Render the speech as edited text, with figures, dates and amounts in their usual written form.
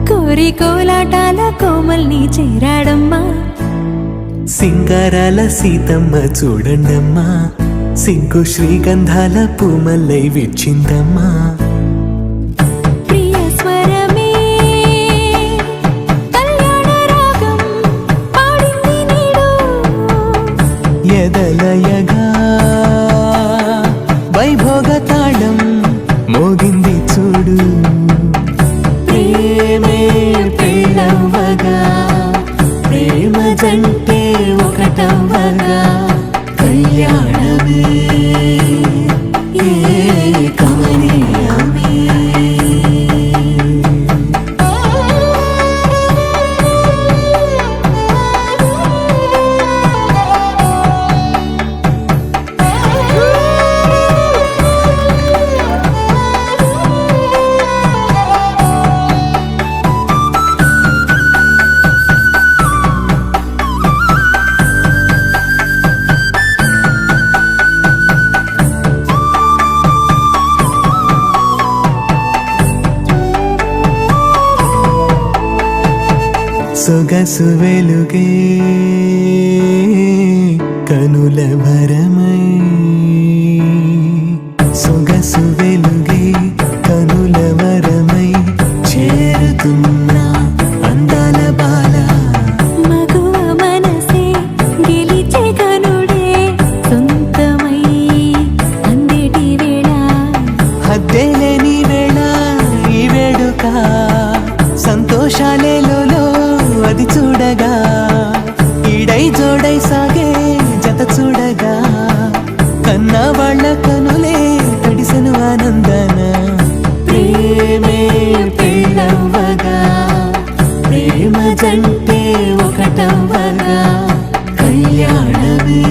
కోరి కోలాటాల కోమల్ని చేరాడమ్మా. సింగారాల సీతమ్మ చూడండమ్మా, సింకు శ్రీగంధాల పూమల్లై విచ్చిందమ్మా. ప్రియ స్వరమే కళ్యాణ రాగం పాడింది నీడు, ఎదలయగా వైభోగ తాళం మోగింది చూడు. ప్రేమే పెళ్ళవ్వగా, ప్రేమ జంటే ఒకటవ్వగా, కళ్యాణమే కమనీయమే. సొగసు వెలుగే కనుల భరమై, సొగసు వెలుగే కనుల వరమై చేరుతున్న అందాల బాల. మగువ మనసే గెలిచే కనుడే సొంతమై అందేటి వేళ, హద్దేలేని వేళ ఈ వేడుక, సంతోషాలేలో అది చూడగా, ఈడై జోడై సాగే జత చూడగా, కన్నా వాళ్ళ కనులే తడిసెను ఆనందన. ప్రేమే పెళ్ళవ్వగా, ప్రేమ జంటే ఒకటవ్వగా, కళ్యాణమే